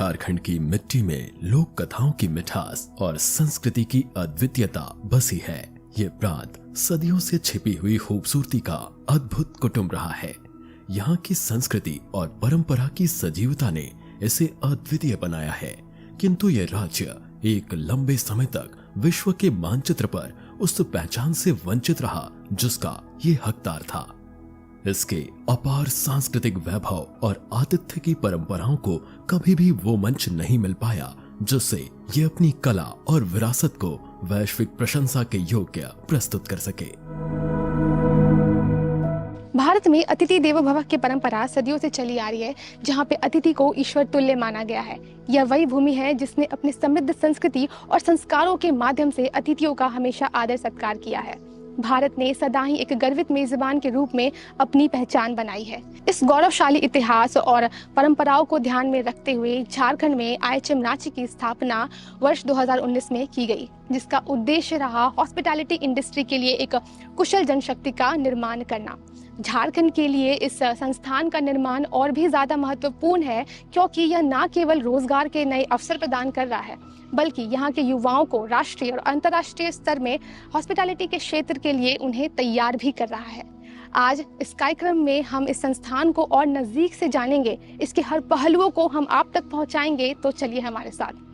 झारखंड की मिट्टी में लोक कथाओं की मिठास और संस्कृति की अद्वितीयता बसी है। ये प्रांत सदियों से छिपी हुई खूबसूरती का अद्भुत कुटुंब रहा है। यहाँ की संस्कृति और परंपरा की सजीवता ने इसे अद्वितीय बनाया है। किंतु ये राज्य एक लंबे समय तक विश्व के मानचित्र पर उस पहचान से वंचित रहा जिसका ये हकदार था। इसके अपार सांस्कृतिक वैभव और आतिथ्य की परंपराओं को कभी भी वो मंच नहीं मिल पाया जिससे ये अपनी कला और विरासत को वैश्विक प्रशंसा के योग्य प्रस्तुत कर सके। भारत में अतिथि देवो भव की परंपरा सदियों से चली आ रही है, जहाँ पे अतिथि को ईश्वर तुल्य माना गया है। यह वही भूमि है जिसने अपने समृद्ध संस्कृति और संस्कारों के माध्यम से अतिथियों का हमेशा आदर सत्कार किया है। भारत ने सदा ही एक गर्वित मेजबान के रूप में अपनी पहचान बनाई है। इस गौरवशाली इतिहास और परंपराओं को ध्यान में रखते हुए झारखंड में IHM रांची की स्थापना वर्ष 2019 में की गई, जिसका उद्देश्य रहा हॉस्पिटैलिटी इंडस्ट्री के लिए एक कुशल जनशक्ति का निर्माण करना। झारखंड के लिए इस संस्थान का निर्माण और भी ज्यादा महत्वपूर्ण है, क्योंकि यह न केवल रोजगार के नए अवसर प्रदान कर रहा है, बल्कि यहाँ के युवाओं को राष्ट्रीय और अंतर्राष्ट्रीय स्तर में हॉस्पिटैलिटी के क्षेत्र के लिए उन्हें तैयार भी कर रहा है। आज इस कार्यक्रम में हम इस संस्थान को और नजदीक से जानेंगे, इसके हर पहलुओं को हम आप तक पहुंचाएंगे। तो चलिए हमारे साथ।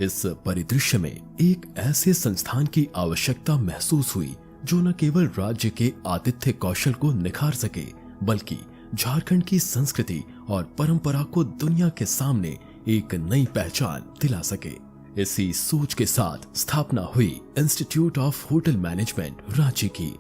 इस परिदृश्य में एक ऐसे संस्थान की आवश्यकता महसूस हुई जो न केवल राज्य के आतिथ्य कौशल को निखार सके, बल्कि झारखंड की संस्कृति और परंपरा को दुनिया के सामने एक नई पहचान दिला सके। इसी सोच के साथ स्थापना हुई institute of hotel management Ranchi की।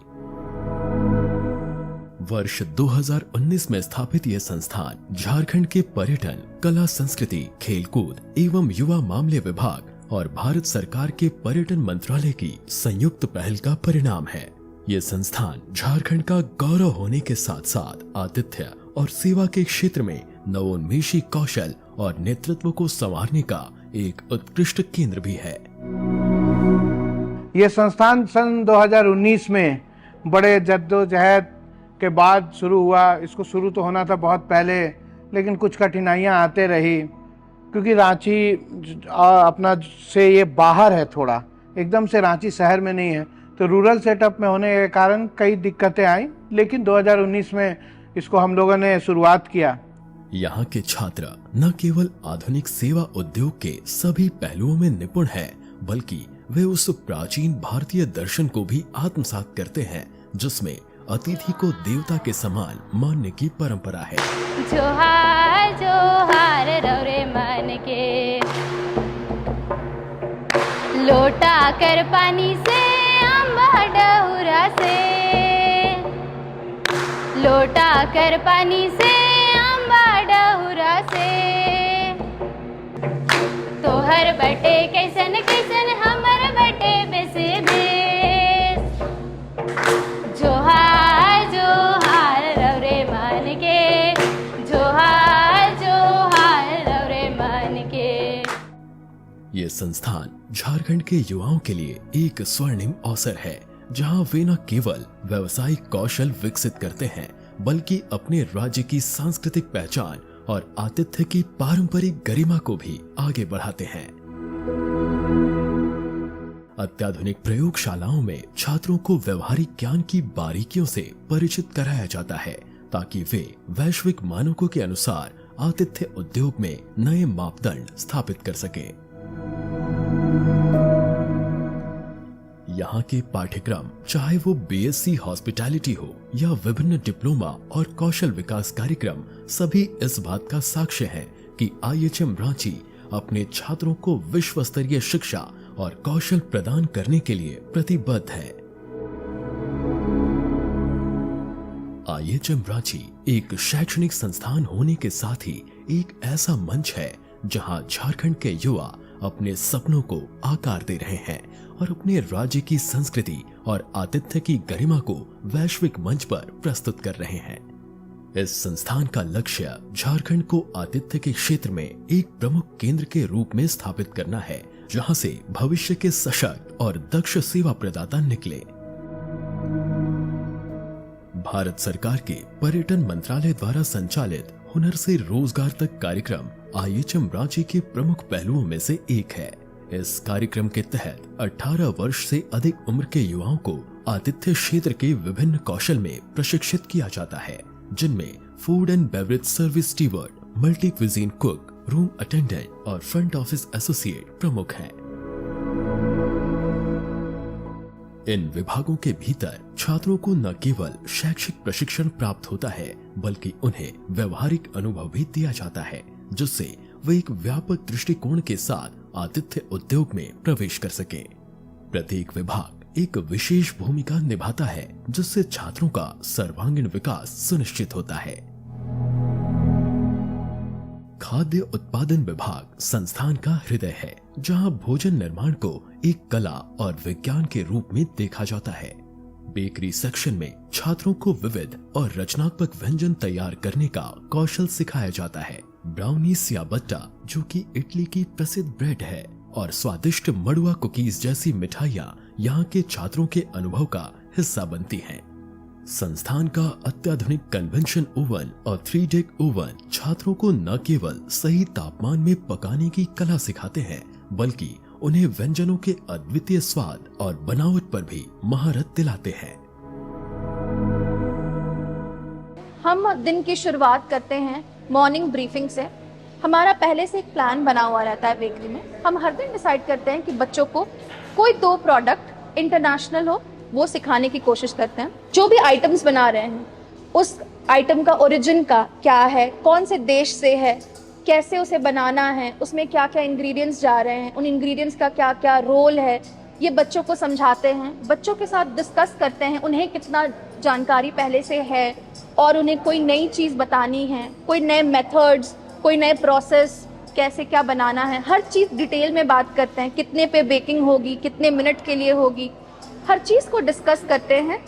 वर्ष 2019 में स्थापित यह संस्थान झारखंड के पर्यटन, कला, संस्कृति, खेलकूद एवं युवा मामले विभाग और भारत सरकार के पर्यटन मंत्रालय की संयुक्त पहल का परिणाम है। ये संस्थान झारखंड का गौरव होने के साथ साथ आतिथ्य और सेवा के क्षेत्र में नवोन्मेषी कौशल और नेतृत्व को संवारने का एक उत्कृष्ट केंद्र भी है। ये संस्थान सन 2019 में बड़े जद्दोजहद के बाद शुरू हुआ। इसको शुरू तो होना था बहुत पहले, लेकिन कुछ कठिनाइयां आते रही, क्योंकि रांची अपना से ये बाहर है, थोड़ा एकदम से रांची शहर में नहीं है, तो रूरल सेटअप में होने के कारण कई दिक्कतें आई। लेकिन 2019 में इसको हम लोगों ने शुरुआत किया। यहाँ के छात्र न केवल आधुनिक सेवा उद्योग के सभी पहलुओं में निपुण हैं, बल्कि वे उस प्राचीन भारतीय दर्शन को भी आत्मसात करते हैं जिसमें अतिथि को देवता के समान मानने की परंपरा है। जोहार जोहार रौरे मन के, लोटा कर पानी से अम्बा डहुरा से, लोटा कर पानी से अम्बा डहुरा से, तोहर बटे कैसन कैसन हमर बटे बेसे बेस, जोहार जोहार रौरे मन के, जोहार जोहार रौरे मन के। ये संस्थान झारखंड के युवाओं के लिए एक स्वर्णिम अवसर है, जहां वे न केवल व्यावसायिक कौशल विकसित करते हैं, बल्कि अपने राज्य की सांस्कृतिक पहचान और आतिथ्य की पारंपरिक गरिमा को भी आगे बढ़ाते हैं। अत्याधुनिक प्रयोगशालाओं में छात्रों को व्यवहारिक ज्ञान की बारीकियों से परिचित कराया जाता है, ताकि वे वैश्विक मानकों के अनुसार आतिथ्य उद्योग में नए मापदंड स्थापित कर सकें। यहाँ के पाठ्यक्रम, चाहे वो BSc हॉस्पिटैलिटी हो या विभिन्न डिप्लोमा और कौशल विकास कार्यक्रम, सभी इस बात का साक्ष्य हैं कि IHM रांची अपने छात्रों को विश्व स्तरीय शिक्षा और कौशल प्रदान करने के लिए प्रतिबद्ध है। IHM रांची एक शैक्षणिक संस्थान होने के साथ ही एक ऐसा मंच है जहां झारखंड के युवा अपने सपनों को आकार दे रहे हैं और अपने राज्य की संस्कृति और आतिथ्य की गरिमा को वैश्विक मंच पर प्रस्तुत कर रहे हैं। इस संस्थान का लक्ष्य झारखंड को आतिथ्य के क्षेत्र में एक प्रमुख केंद्र के रूप में स्थापित करना है, जहां से भविष्य के सशक्त और दक्ष सेवा प्रदाता निकले। भारत सरकार के पर्यटन मंत्रालय द्वारा संचालित हुनर से रोजगार तक कार्यक्रम IHM रांची के प्रमुख पहलुओं में से एक है। इस कार्यक्रम के तहत 18 वर्ष से अधिक उम्र के युवाओं को आतिथ्य क्षेत्र के विभिन्न कौशल में प्रशिक्षित किया जाता है, जिनमें food and beverage service steward, multi cuisine cook, room attendant और फ्रंट ऑफिस एसोसिएट प्रमुख हैं। इन विभागों के भीतर छात्रों को न केवल शैक्षिक प्रशिक्षण प्राप्त होता है, बल्कि उन्हें व्यवहारिक अनुभव भी दिया जाता है, जिससे वे एक व्यापक दृष्टिकोण के साथ आतिथ्य उद्योग में प्रवेश कर सके। प्रत्येक विभाग एक विशेष भूमिका निभाता है, जिससे छात्रों का सर्वांगीण विकास सुनिश्चित होता है। खाद्य उत्पादन विभाग संस्थान का हृदय है, जहां भोजन निर्माण को एक कला और विज्ञान के रूप में देखा जाता है। बेकरी सेक्शन में छात्रों को विविध और रचनात्मक व्यंजन तैयार करने का कौशल सिखाया जाता है। ब्राउनी सियाबट्टा, जो कि इटली की प्रसिद्ध ब्रेड है, और स्वादिष्ट मड़ुआ कुकीज जैसी मिठाइयाँ यहाँ के छात्रों के अनुभव का हिस्सा बनती हैं। संस्थान का अत्याधुनिक कन्वेंशन ओवन और 3 डेक ओवन छात्रों को न केवल सही तापमान में पकाने की कला सिखाते हैं, बल्कि उन्हें व्यंजनों के अद्वितीय स्वाद और बनावट पर भी महारत दिलाते हैं। हम दिन की शुरुआत करते हैं मॉर्निंग ब्रीफिंग से। हमारा पहले से एक प्लान बना हुआ रहता है बेकरी में। हम हर दिन डिसाइड करते हैं कि बच्चों को कोई 2 प्रोडक्ट इंटरनेशनल हो, वो सिखाने की कोशिश करते हैं। जो भी आइटम्स बना रहे हैं, उस आइटम का ओरिजिन का क्या है, कौन से देश से है, कैसे उसे बनाना है, उसमें क्या क्या इंग्रेडिएंट्स जा रहे हैं, उन इंग्रेडिएंट्स का क्या क्या रोल है, ये बच्चों को समझाते हैं। बच्चों के साथ डिस्कस करते हैं उन्हें कितना जानकारी पहले से है और उन्हें कोई नई चीज़ बतानी है, कोई नए मेथड्स, कोई नए प्रोसेस, कैसे क्या बनाना है, हर चीज़ डिटेल में बात करते हैं। कितने पे बेकिंग होगी, कितने मिनट के लिए होगी, हर चीज़ को डिस्कस करते हैं।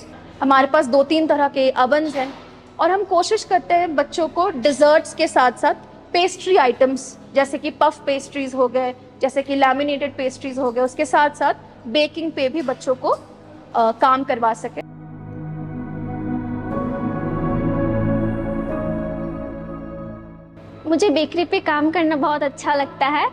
हमारे पास 2-3 तरह के अवन्स हैं और हम कोशिश करते हैं बच्चों को डिज़र्ट्स के साथ साथ पेस्ट्री आइटम्स जैसे कि पफ पेस्ट्रीज हो गए, जैसे कि लैमिनेटेड पेस्ट्रीज हो गए, उसके साथ साथ बेकिंग पे भी बच्चों को काम करवा सके। मुझे बेकरी पे काम करना बहुत अच्छा लगता है,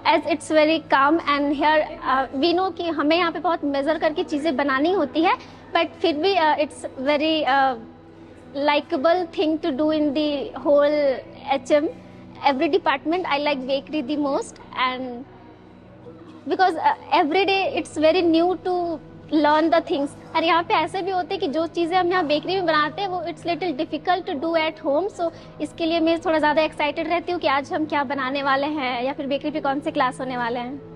as it's very calm and here we know कि हमें यहाँ पे बहुत मेज़र करके चीज़ें बनानी होती है, बट फिर भी it's very likable thing to do in the whole HM. Every department I like bakery the most, and because every day it's very new to learn the things. और यहाँ पे ऐसे भी होते हैं कि जो चीज़ें हम यहाँ बेकरी में बनाते हैं वो it's little difficult to do at home. So इसके लिए मैं थोड़ा ज़्यादा एक्साइटेड रहती हूँ कि आज हम क्या बनाने वाले हैं या फिर बेकरी पे कौन से क्लास होने वाले हैं।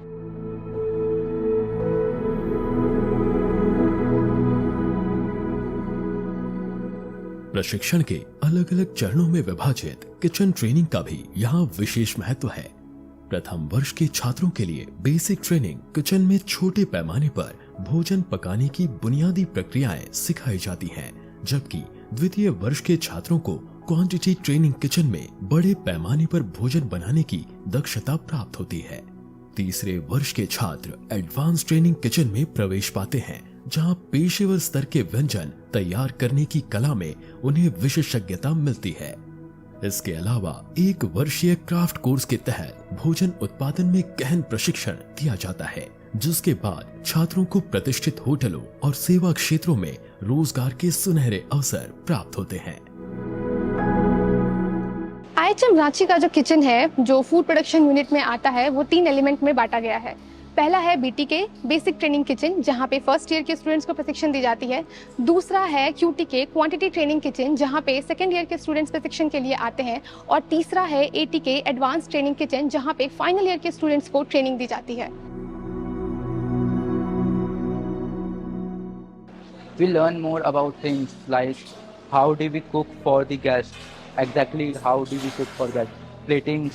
प्रशिक्षण के अलग अलग चरणों में विभाजित किचन ट्रेनिंग का भी यहाँ विशेष महत्व है। प्रथम वर्ष के छात्रों के लिए बेसिक ट्रेनिंग किचन में छोटे पैमाने पर भोजन पकाने की बुनियादी प्रक्रियाएं सिखाई जाती हैं, जबकि द्वितीय वर्ष के छात्रों को क्वांटिटी ट्रेनिंग किचन में बड़े पैमाने पर भोजन बनाने की दक्षता प्राप्त होती है। तीसरे वर्ष के छात्र एडवांस ट्रेनिंग किचन में प्रवेश पाते हैं, जहां पेशेवर स्तर के व्यंजन तैयार करने की कला में उन्हें विशेषज्ञता मिलती है। इसके अलावा 1 वर्षीय क्राफ्ट कोर्स के तहत भोजन उत्पादन में गहन प्रशिक्षण दिया जाता है, जिसके बाद छात्रों को प्रतिष्ठित होटलों और सेवा क्षेत्रों में रोजगार के सुनहरे अवसर प्राप्त होते हैं। IHM रांची का जो किचन है, जो फूड प्रोडक्शन यूनिट में आता है, वो 3 एलिमेंट में बांटा गया है। पहला है BTK बेसिक ट्रेनिंग किचन, जहाँ पे फर्स्ट ईयर के स्टूडेंट्स को प्रशिक्षण दी जाती है। दूसरा है QTK क्वांटिटी ट्रेनिंग किचन, जहाँ पे सेकेंड ईयर के स्टूडेंट्स प्रशिक्षण के लिए आते हैं। और तीसरा है ATK एडवांस ट्रेनिंग किचन, जहाँ पे फाइनल ईयर के स्टूडेंट्स को ट्रेनिंग दी जाती है। We learn more about things like how do we cook for the guests, exactly how do we cook for guests, plating,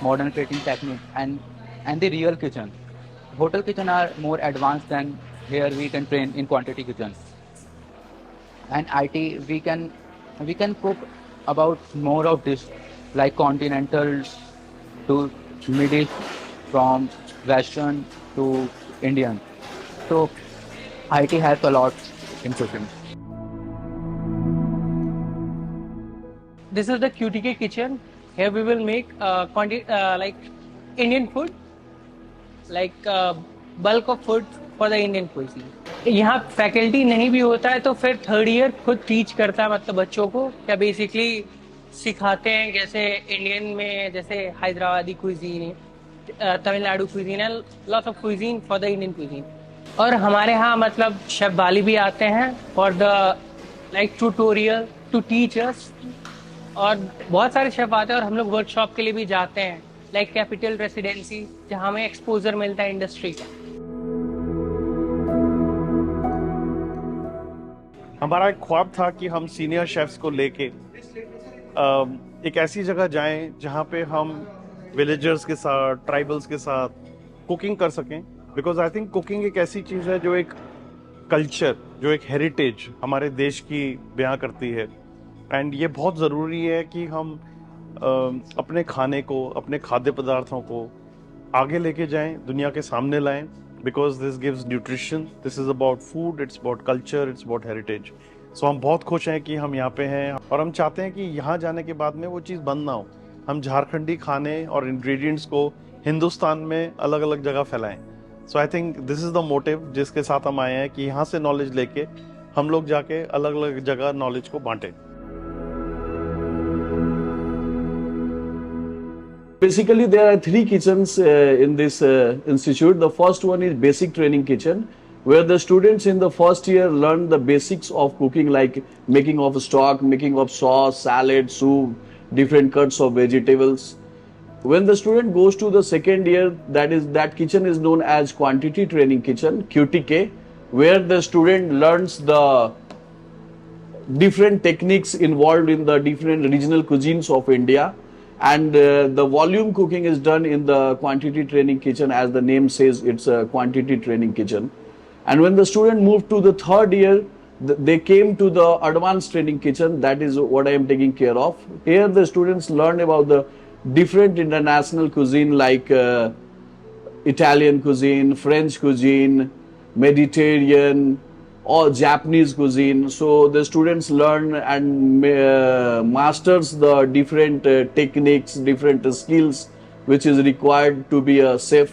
modern plating technique, and the real kitchen. Hotel kitchen are more advanced than here we can train in quantity kitchen. And IT we can cook about more of this like continental to Middle, from Western to Indian. So IT helps a lot in cooking. this is the QTK kitchen. Here we will make like Indian food, like bulk of food for the Indian cuisine. यहाँ faculty नहीं भी होता है तो फिर third year खुद teach करता है, मतलब बच्चों को क्या बेसिकली सिखाते हैं, जैसे इंडियन में जैसे हैदराबादी कुजीन है, तमिलनाडु कुजीन है, lots of cuisine for the Indian cuisine. और हमारे यहाँ मतलब शेफ बाली भी आते हैं for the like tutorial to teach us, और बहुत सारे शेफ आते हैं और हम लोग वर्कशॉप के लिए भी जाते हैं, लाइक कैपिटल रेसिडेंसी, जहाँ हमें एक्सपोजर मिलता है इंडस्ट्री का. हमारा एक ख्वाब था कि हम सीनियर शेफ्स को लेके एक ऐसी जगह जाएं जहां पे हम विलेजर्स के साथ, ट्राइबल्स के साथ कुकिंग कर सकें, बिकॉज आई थिंक कुकिंग एक ऐसी चीज़ है जो एक कल्चर, जो एक हेरिटेज हमारे देश की बयां करती है. एंड ये बहुत ज़रूरी है कि हम अपने खाने को, अपने खाद्य पदार्थों को आगे लेके जाएं, दुनिया के सामने लाएं, because this gives nutrition. This is about food, it's about culture, it's about heritage. So हम बहुत खुश हैं कि हम यहाँ पे हैं और हम चाहते हैं कि यहाँ जाने के बाद में वो चीज़ बंद ना हो. हम झारखंडी खाने और इंग्रेडिएंट्स को हिंदुस्तान में अलग अलग जगह फैलाएं. So I think this is the motive जिसके साथ हम आए हैं कि यहाँ से नॉलेज लेके हम लोग जाके अलग अलग जगह नॉलेज को बांटें. Basically, there are 3 kitchens in this institute. The first one is basic training kitchen, where the students in the first year learn the basics of cooking, like making of stock, making of sauce, salad, soup, different cuts of vegetables. When the student goes to the second year, that kitchen is known as quantity training kitchen, QTK, where the student learns the different techniques involved in the different regional cuisines of India. And the volume cooking is done in the quantity training kitchen, as the name says, it's a quantity training kitchen. And when the student moved to the third year, they came to the advanced training kitchen. That is what I am taking care of. Here the students learn about the different international cuisine, like Italian cuisine, French cuisine, Mediterranean, or Japanese cuisine. So the students learn and masters the different techniques, different skills which is required to be a chef.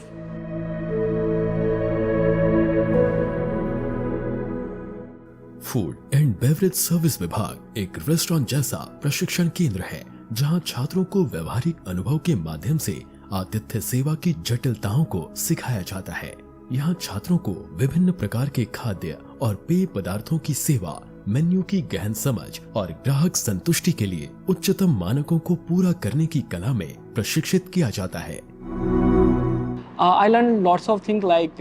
Food and beverage service विभाग एक restaurant जैसा प्रशिक्षण केंद्र है जहां छात्रों को व्यवहारिक अनुभव के माध्यम से आतिथ्य सेवा की जटिलताओं को सिखाया जाता है. यहाँ छात्रों को विभिन्न प्रकार के खाद्य और पेय पदार्थों की सेवा, मेन्यू की गहन समझ और ग्राहक संतुष्टि के लिए उच्चतम मानकों को पूरा करने की कला में प्रशिक्षित किया जाता है. I learned lots of things like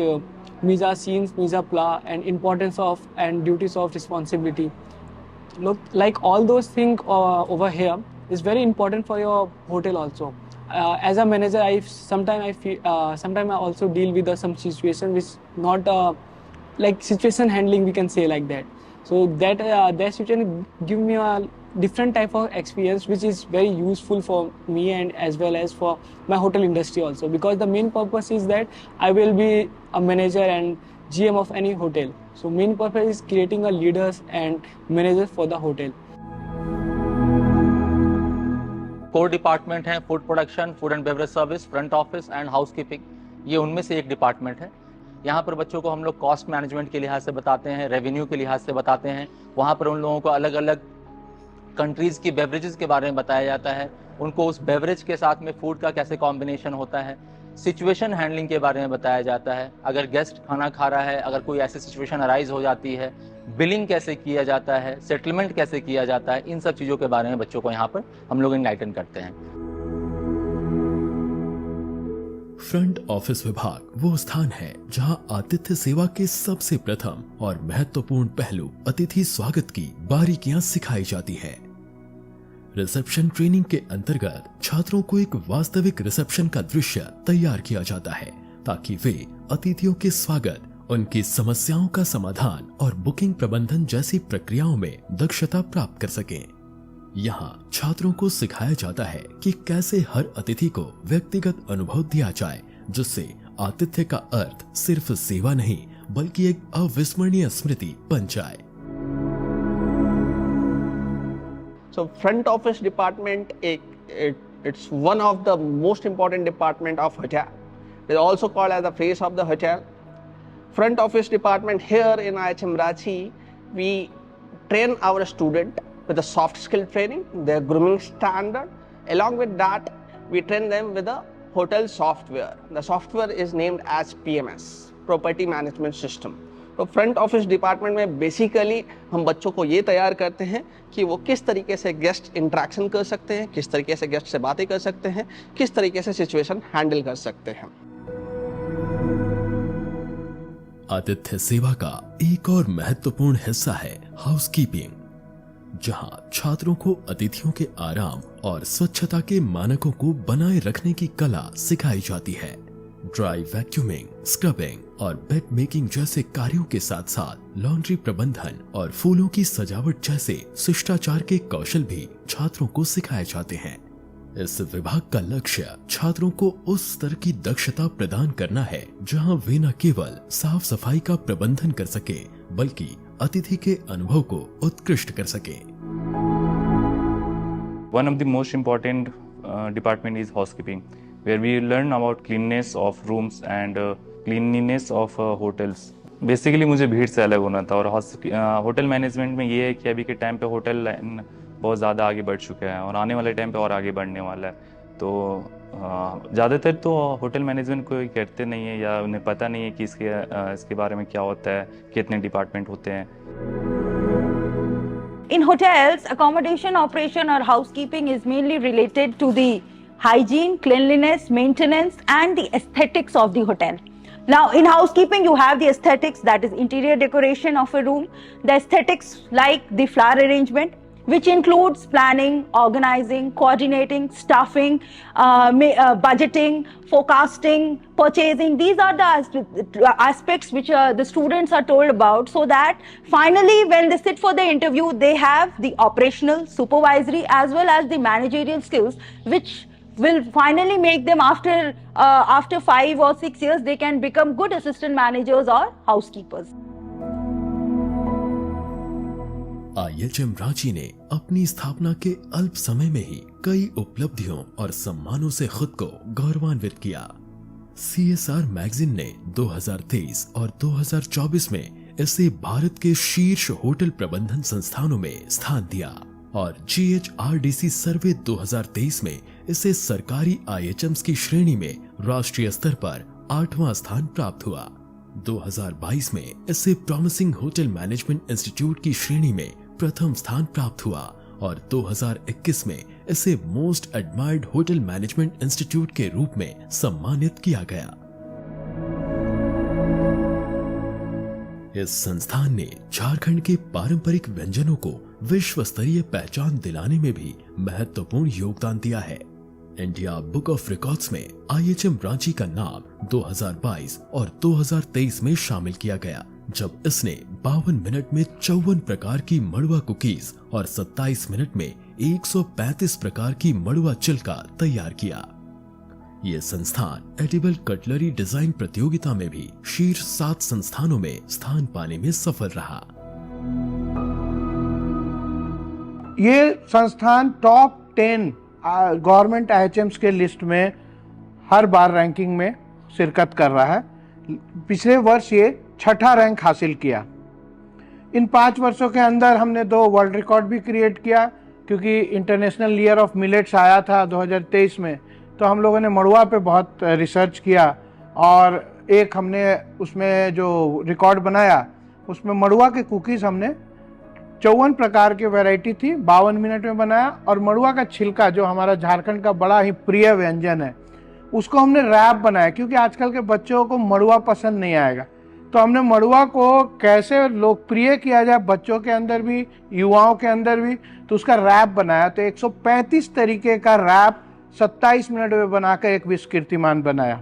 mise scenes, mise pla, and importance of and duties of responsibility. Look, like all those things over here is very important for your hotel also. As a manager, sometimes I also deal with some situation which not like situation handling, we can say like that. So that situation give me a different type of experience which is very useful for me and as well as for my hotel industry also, because the main purpose is that I will be a manager and GM of any hotel. So main purpose is creating a leaders and managers for the hotel. Core department हैं food production, food and beverage service, front office and housekeeping. ये उनमें से एक department है. यहाँ पर बच्चों को हम लोग कॉस्ट मैनेजमेंट के लिहाज से बताते हैं, रेवेन्यू के लिहाज से बताते हैं. वहाँ पर उन लोगों को अलग अलग कंट्रीज़ की बेवरेजेस के बारे में बताया जाता है, उनको उस बेवरेज के साथ में फूड का कैसे कॉम्बिनेशन होता है. सिचुएशन हैंडलिंग के बारे में बताया जाता है. अगर गेस्ट खाना खा रहा है, अगर कोई ऐसी सिचुएशन अराइज हो जाती है, बिलिंग कैसे किया जाता है, सेटलमेंट कैसे किया जाता है, इन सब चीज़ों के बारे में बच्चों को यहाँ पर हम लोग इनलाइटन करते हैं. फ्रंट ऑफिस विभाग वो स्थान है जहां आतिथ्य सेवा के सबसे प्रथम और महत्वपूर्ण पहलू अतिथि स्वागत की बारीकियां सिखाई जाती है. रिसेप्शन ट्रेनिंग के अंतर्गत छात्रों को एक वास्तविक रिसेप्शन का दृश्य तैयार किया जाता है ताकि वे अतिथियों के स्वागत, उनकी समस्याओं का समाधान और बुकिंग प्रबंधन जैसी प्रक्रियाओं में दक्षता प्राप्त कर सकें. यहाँ छात्रों को सिखाया जाता है कि कैसे हर अतिथि को व्यक्तिगत अनुभव दिया जाए, जिससे आतिथ्य का अर्थ सिर्फ सेवा नहीं बल्कि एक अविस्मरणीय स्मृति बन जाए. So front office department, it's one of the most important department of hotel. It is also called as the face of the hotel. Front office department here in IHM Ranchi, we train our student with the soft skill training, their grooming standard. Along with that, we train them with the hotel software. The software is named as PMS, Property Management System. तो front office department में basically हम बच्चों को ये तैयार करते हैं कि वो किस तरीके से गेस्ट इंटरेक्शन कर सकते हैं, किस तरीके से गेस्ट से बातें कर सकते हैं, किस तरीके से सिचुएशन हैंडल कर सकते हैं। आतिथ्य सेवा का एक और महत्वपूर्ण हिस्सा है हाउसकीपिंग, जहां छात्रों को अतिथियों के आराम और स्वच्छता के मानकों को बनाए रखने की कला सिखाई जाती है। ड्राई वैक्यूमिंग, स्क्रबिंग और बेड मेकिंग जैसे कार्यों के साथ साथ लॉन्ड्री प्रबंधन और फूलों की सजावट जैसे शिष्टाचार के कौशल भी छात्रों को सिखाए जाते हैं। इस विभाग का लक्ष्य छात्रों को उस स्तर की दक्षता प्रदान करना है जहां वे न केवल साफ सफाई का प्रबंधन कर सके बल्कि अतिथि के अनुभव को उत्कृष्ट कर सके। One of the most important department is housekeeping, where we learn about cleanliness of rooms and cleanliness of hotels. Basically मुझे भीड़ से अलग होना था और होटल मैनेजमेंट में ये है कि अभी के टाइम पे होटल लाइन बहुत ज़्यादा आगे बढ़ चुका है और आने वाले टाइम पे और आगे बढ़ने वाला है। तो ज़्यादातर तो होटल मैनेजमेंट कोई करते नहीं है या उन्हें पता नहीं है कि इसके बारे में क्या होता है, कितने डिपार्टमेंट होते हैं। In hotels, accommodation operation or housekeeping is mainly related to the hygiene, cleanliness, maintenance and the aesthetics of the hotel. Now in housekeeping you have the aesthetics, that is interior decoration of a room, the aesthetics like the flower arrangement, which includes planning, organizing, coordinating, staffing, budgeting, forecasting, purchasing. These are the aspects which the students are told about, so that finally when they sit for the interview they have the operational, supervisory as well as the managerial skills, which will finally make them after 5 or 6 years they can become good assistant managers or housekeepers. IHM Ranchi ने अपनी स्थापना के अल्प समय में ही कई उपलब्धियों और सम्मानों से खुद को गौरवान्वित किया। CSR मैगजीन ने 2023 और 2024 में इसे भारत के शीर्ष होटल प्रबंधन संस्थानों में स्थान दिया और GHRDC सर्वे 2023 में इसे सरकारी IHMs की श्रेणी में राष्ट्रीय स्तर पर 8वां स्थान प्राप्त हुआ। 2022 में इसे प्रॉमिसिंग होटल मैनेजमेंट इंस्टीट्यूट की श्रेणी में प्रथम स्थान प्राप्त हुआ और 2021 में इसे most admired hotel management institute के रूप में सम्मानित किया गया। इस संस्थान ने झारखंड के पारंपरिक व्यंजनों को विश्व स्तरीय पहचान दिलाने में भी महत्वपूर्ण योगदान दिया है। इंडिया बुक ऑफ रिकॉर्ड्स में IHM रांची का नाम 2022 और 2023 में शामिल किया गया, जब इसने 52 मिनट में 54 प्रकार की मड़ुआ कुकीज और 27 मिनट में 135 प्रकार की मड़ुआ चिल्का तैयार किया। ये संस्थान एडिबल कटलरी डिजाइन प्रतियोगिता में भी शीर्ष 7 संस्थानों में स्थान पाने में सफल रहा। ये संस्थान टॉप 10 गवर्नमेंट IHMs के लिस्ट में हर बार रैंकिंग में शिरकत कर रहा है। पिछले वर्ष ये 6ठा रैंक हासिल किया। इन 5 वर्षों के अंदर हमने 2 वर्ल्ड रिकॉर्ड भी क्रिएट किया, क्योंकि इंटरनेशनल ईयर ऑफ मिलेट्स आया था 2023 में, तो हम लोगों ने मड़ुआ पे बहुत रिसर्च किया और एक हमने उसमें जो रिकॉर्ड बनाया उसमें मड़ुआ के कुकीज़ हमने 54 प्रकार की वैरायटी थी, 52 मिनट में बनाया। और मड़ुआ का छिलका जो हमारा झारखंड का बड़ा ही प्रिय व्यंजन है, उसको हमने रैप बनाया, क्योंकि आजकल के बच्चों को मड़ुआ पसंद नहीं आएगा। तो हमने मड़ुआ को कैसे लोकप्रिय किया जाए बच्चों के अंदर भी, युवाओं के अंदर भी, तो उसका रैप बनाया। तो 135 तरीके का रैप 27 मिनट में बनाकर एक विश्व कीर्तिमान बनाया।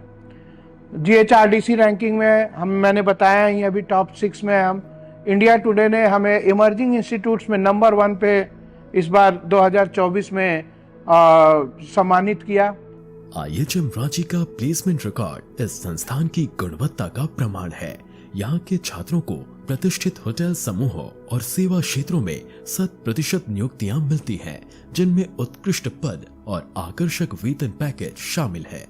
GHRDC रैंकिंग में मैंने बताया ही अभी टॉप 6 में हम। इंडिया टुडे ने हमें इमर्जिंग इंस्टीट्यूट्स में नंबर 1 पे इस बार 2024 में सम्मानित किया। IHM रांची का प्लेसमेंट रिकॉर्ड इस संस्थान की गुणवत्ता का प्रमाण है। यहाँ के छात्रों को प्रतिष्ठित होटल समूहों और सेवा क्षेत्रों में 100% नियुक्तियां मिलती हैं, जिनमें उत्कृष्ट पद और आकर्षक वेतन पैकेज शामिल है।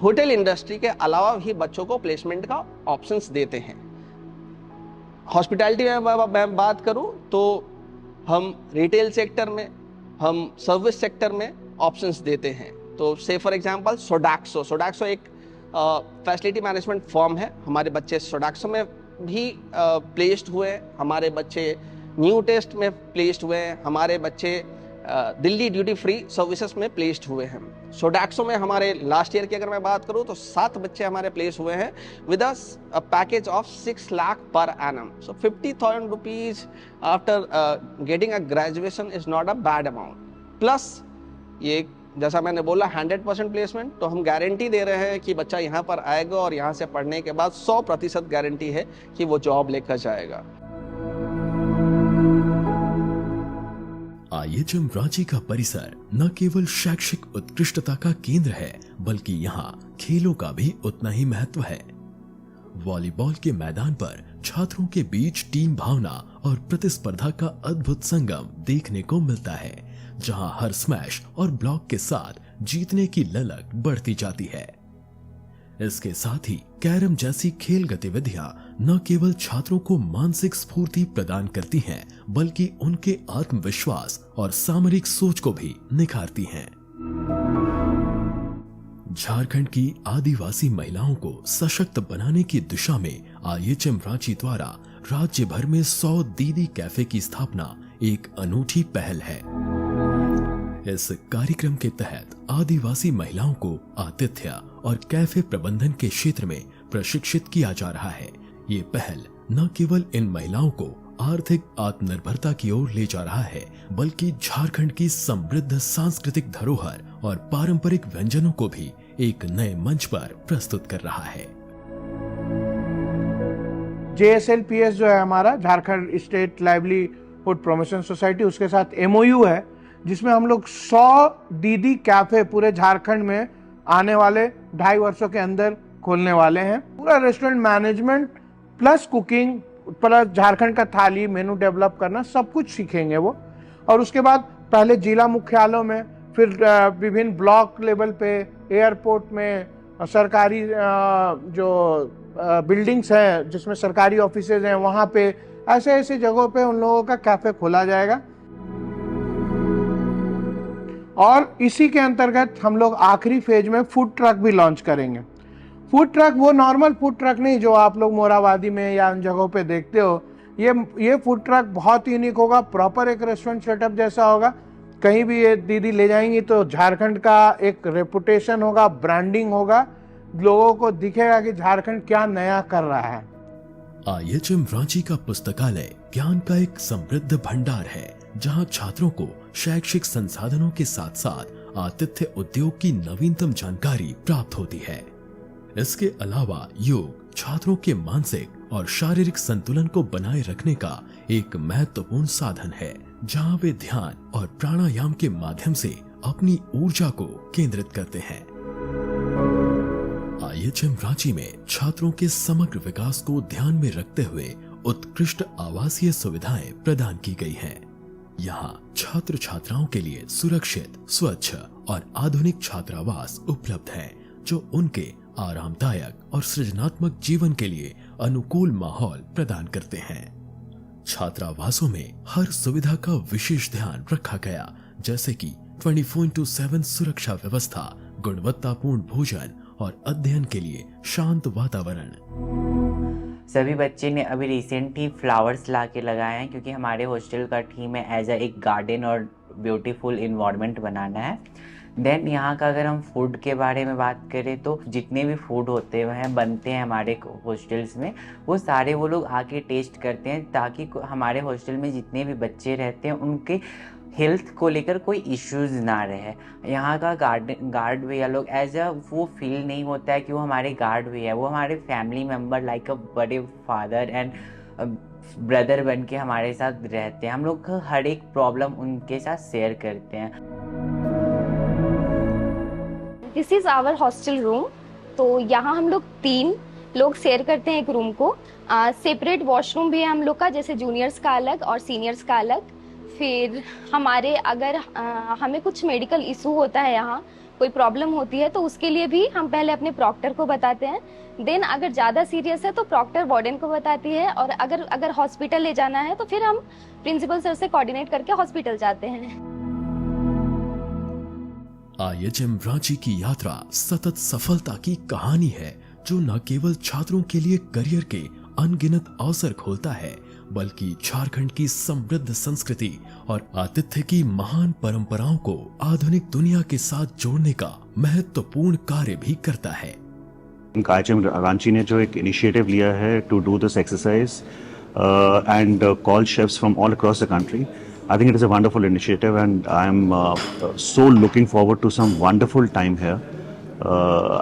होटल इंडस्ट्री के अलावा भी बच्चों को प्लेसमेंट का ऑप्शंस देते हैं। हॉस्पिटैलिटी में मैं बात करूं तो हम रिटेल सेक्टर में, हम सर्विस सेक्टर में ऑप्शंस देते हैं। तो से फॉर एग्जांपल सोडाक्सो एक फैसिलिटी मैनेजमेंट फर्म है। हमारे बच्चे सोडाक्सो में भी प्लेस्ड हुए, हमारे बच्चे न्यू टेस्ट में प्लेस्ड हुए, हमारे बच्चे दिल्ली ड्यूटी फ्री सर्विसेज में प्लेस्ड हुए हैं। सोडाक्सो में हमारे लास्ट ईयर की अगर मैं बात करूं तो 7 बच्चे हमारे प्लेस हुए हैं with a package of 6 lakh per annum. So 50,000 rupees after getting a graduation is not a bad amount. Plus ये जैसा मैंने बोला 100% प्लेसमेंट, तो हम गारंटी दे रहे हैं कि बच्चा यहाँ पर आएगा और यहाँ से पढ़ने के बाद 100% गारंटी है कि वो जॉब लेकर जाएगा। IHM रांची का परिसर न केवल शैक्षिक उत्कृष्टता का केंद्र है, बल्कि यहाँ खेलों का भी उतना ही महत्व है। वॉलीबॉल के मैदान पर छात्रों के बीच टीम भावना और प्रतिस्पर्धा का अद्भुत संगम देखने को मिलता है, जहां हर स्मैश और ब्लॉक के साथ जीतने की ललक बढ़ती जाती है। इसके साथ ही कैरम जैसी खेल गतिविधियां न केवल छात्रों को मानसिक स्फूर्ति प्रदान करती हैं, बल्कि उनके आत्मविश्वास और सामरिक सोच को भी निखारती हैं। झारखंड की आदिवासी महिलाओं को सशक्त बनाने की दिशा में IHM रांची द्वारा राज्य भर में 100 दीदी कैफे की स्थापना एक अनूठी पहल है। इस कार्यक्रम के तहत आदिवासी महिलाओं को आतिथ्य और कैफे प्रबंधन के क्षेत्र में प्रशिक्षित किया जा रहा है। ये पहल न केवल इन महिलाओं को आर्थिक आत्मनिर्भरता की ओर ले जा रहा है, बल्कि झारखंड की समृद्ध सांस्कृतिक धरोहर और पारंपरिक व्यंजनों को भी एक नए मंच पर प्रस्तुत कर रहा है। JSLPS जो है हमारा Jharkhand state livelihood promotion society, उसके साथ MOU है जिसमें हम लोग 100 दीदी कैफे पूरे झारखंड में आने वाले 2.5 वर्षों के अंदर खोलने वाले हैं। पूरा restaurant management plus cooking plus Jharkhand का थाली मेनू डेवलप करना सब कुछ सीखेंगे वो। और उसके बाद पहले जिला मुख्यालयों में, फिर विभिन्न ब्लॉक लेवल पे, एयरपोर्ट में, सरकारी जो बिल्डिंग्स हैं जिसमें सरकारी ऑफिसेज हैं वहाँ पे, ऐसे ऐसे जगहों पे उन लोगों का कैफे खोला जाएगा। और इसी के अंतर्गत हम लोग आखिरी फेज में फूड ट्रक भी लॉन्च करेंगे। फूड ट्रक वो नॉर्मल फूड ट्रक नहीं जो आप लोग मोराबादी में या उन जगहों पे देखते हो। ये फूड ट्रक बहुत यूनिक होगा, प्रॉपर एक रेस्टोरेंट सेटअप जैसा होगा। कहीं भी ये दीदी ले जाएंगी तो झारखंड का एक रेपुटेशन होगा, ब्रांडिंग होगा, लोगों को दिखेगा कि झारखंड क्या नया कर रहा है। IHM रांची का पुस्तकालय ज्ञान का एक समृद्ध भंडार है, जहां छात्रों को शैक्षिक संसाधनों के साथ साथ आतिथ्य उद्योग की नवीनतम जानकारी प्राप्त होती है। इसके अलावा योग छात्रों के मानसिक और शारीरिक संतुलन को बनाए रखने का एक महत्वपूर्ण साधन है, जहां वे ध्यान और प्राणायाम के माध्यम से अपनी ऊर्जा को केंद्रित करते हैं। IHM रांची में छात्रों के समग्र विकास को ध्यान में रखते हुए उत्कृष्ट आवासीय सुविधाएं प्रदान की गई हैं। यहाँ छात्र छात्राओं के लिए सुरक्षित, स्वच्छ और आधुनिक छात्रावास उपलब्ध हैं, जो उनके आरामदायक और सृजनात्मक जीवन के लिए अनुकूल माहौल प्रदान करते हैं। छात्रावासों में हर सुविधा का विशेष ध्यान रखा गया, जैसे कि 24/7 सुरक्षा व्यवस्था, गुणवत्तापूर्ण भोजन और अध्ययन के लिए शांत वातावरण। सभी बच्चे ने अभी रिसेंट ही फ्लावर्स ला के लगाए हैं, क्योंकि हमारे हॉस्टल का थीम है एज एक गार्डन और ब्यूटीफुल इन्वायरमेंट बनाना है। देन यहाँ का अगर हम फूड के बारे में बात करें तो जितने भी फूड होते हैं बनते हैं हमारे हॉस्टल्स में, वो सारे वो लोग आके टेस्ट करते हैं, ताकि हमारे हॉस्टल में जितने भी बच्चे रहते हैं उनके हेल्थ को लेकर कोई इश्यूज ना रहे। यहाँ का गार्ड भैया लोग एज अ वो फील नहीं होता है कि वो हमारे गार्ड भैया है, वो हमारे फैमिली मेम्बर लाइक अ बड़े फादर एंड ब्रदर बन के हमारे साथ रहते हैं। हम लोग हर एक प्रॉब्लम उनके साथ शेयर करते हैं। This is our hostel room. तो यहाँ हम लोग 3 लोग शेयर करते हैं एक रूम को। सेपरेट वॉशरूम भी है हम लोग का, जैसे जूनियर्स का अलग और सीनियर्स का अलग। फिर हमारे अगर हमें कुछ मेडिकल इशू होता है, यहाँ कोई प्रॉब्लम होती है, तो उसके लिए भी हम पहले अपने प्रॉक्टर को बताते हैं। देन अगर ज़्यादा सीरियस है तो प्रॉक्टर वार्डन को बताती है, और अगर हॉस्पिटल ले जाना है तो फिर हम प्रिंसिपल सर से कोऑर्डिनेट करके हॉस्पिटल जाते हैं। IHM रांची की यात्रा सतत सफलता की कहानी है, जो न केवल छात्रों के लिए करियर के अनगिनत अवसर खोलता है, बल्कि झारखंड की समृद्ध संस्कृति और आतिथ्य की महान परंपराओं को आधुनिक दुनिया के साथ जोड़ने का महत्वपूर्ण कार्य भी करता है। IHM रांची ने जो एक इनिशिएटिव लिया है to do this exercise and call chefs from all across the country, I think it is a wonderful initiative and I am so looking forward to some wonderful time here.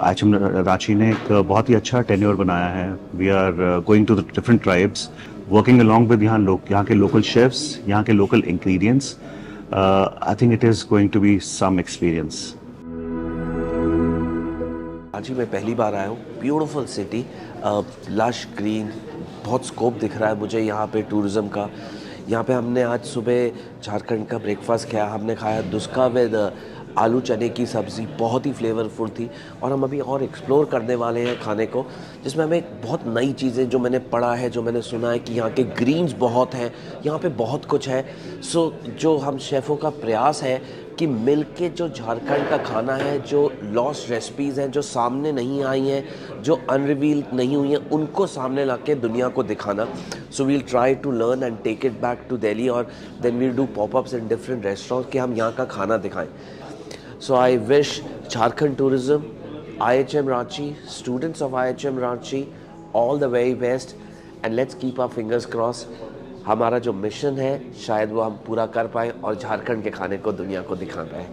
IHM Ranchi ने एक बहुत ही अच्छा tenure बनाया है। We are going to the different tribes, working along with यहाँ के local chefs, यहाँ के local ingredients. I think it is going to be some experience. Ranchi में पहली बार आया हूँ। ब्यूटीफुल सिटी, लश ग्रीन, बहुत स्कोप दिख रहा है मुझे यहाँ पे टूरिज़्म का। यहाँ पे हमने आज सुबह झारखंड का ब्रेकफास्ट किया, हमने खाया दुस्का विद आलू चने की सब्ज़ी, बहुत ही फ्लेवरफुल थी। और हम अभी और एक्सप्लोर करने वाले हैं खाने को, जिसमें हमें बहुत नई चीज़ें, जो मैंने पढ़ा है, जो मैंने सुना है कि यहाँ के ग्रीन्स बहुत हैं, यहाँ पे बहुत कुछ है। सो जो हम शेफ़ों का प्रयास है कि मिल के जो झारखंड का खाना है, जो लॉस्ट रेसिपीज़ हैं, जो सामने नहीं आई हैं, जो अनरिवील नहीं हुई हैं, उनको सामने ला के दुनिया को दिखाना। So we'll try to learn and take it back to Delhi, और then we'll do popups in different restaurants कि हम यहाँ का खाना दिखाएं। So I wish Jharkhand tourism, IHM Ranchi, students of IHM Ranchi, all the very best, and let's keep our fingers crossed. हमारा जो mission है शायद वो हम पूरा कर पाए और झारखंड के खाने को दुनिया को दिखा पाए।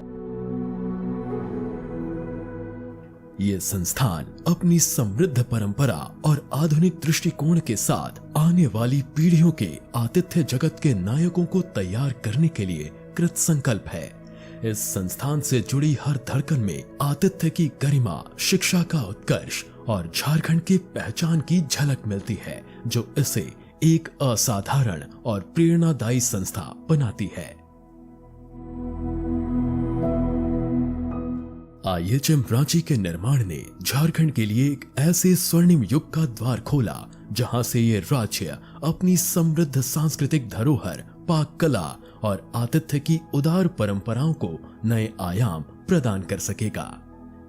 ये संस्थान अपनी समृद्ध परंपरा और आधुनिक दृष्टिकोण के साथ आने वाली पीढ़ियों के आतिथ्य जगत के नायकों को तैयार करने के लिए कृत संकल्प है। इस संस्थान से जुड़ी हर धड़कन में आतिथ्य की गरिमा, शिक्षा का उत्कर्ष और झारखंड की पहचान की झलक मिलती है, जो इसे एक असाधारण और प्रेरणादायी संस्था बनाती है। IHM रांची के निर्माण ने झारखंड के लिए एक ऐसे स्वर्णिम युग का द्वार खोला, जहां से ये राज्य अपनी समृद्ध सांस्कृतिक धरोहर, पाक कला और आतिथ्य की उदार परंपराओं को नए आयाम प्रदान कर सकेगा।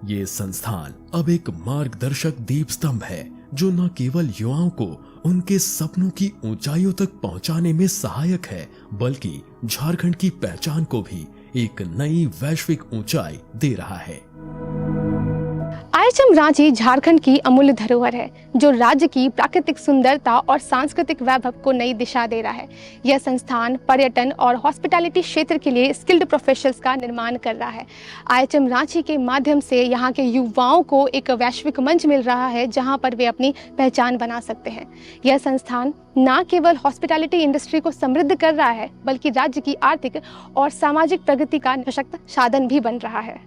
ये संस्थान अब एक मार्गदर्शक दीप स्तंभ है, जो न केवल युवाओं को उनके सपनों की ऊंचाइयों तक पहुंचाने में सहायक है, बल्कि झारखंड की पहचान को भी एक नई वैश्विक ऊंचाई दे रहा है। IHM रांची झारखंड की अमूल्य धरोहर है, जो राज्य की प्राकृतिक सुंदरता और सांस्कृतिक वैभव को नई दिशा दे रहा है। यह संस्थान पर्यटन और हॉस्पिटैलिटी क्षेत्र के लिए स्किल्ड प्रोफेशनल्स का निर्माण कर रहा है। IHM रांची के माध्यम से यहाँ के युवाओं को एक वैश्विक मंच मिल रहा है, जहाँ पर वे अपनी पहचान बना सकते हैं। यह संस्थान न केवल हॉस्पिटैलिटी इंडस्ट्री को समृद्ध कर रहा है, बल्कि राज्य की आर्थिक और सामाजिक प्रगति का सशक्त साधन भी बन रहा है।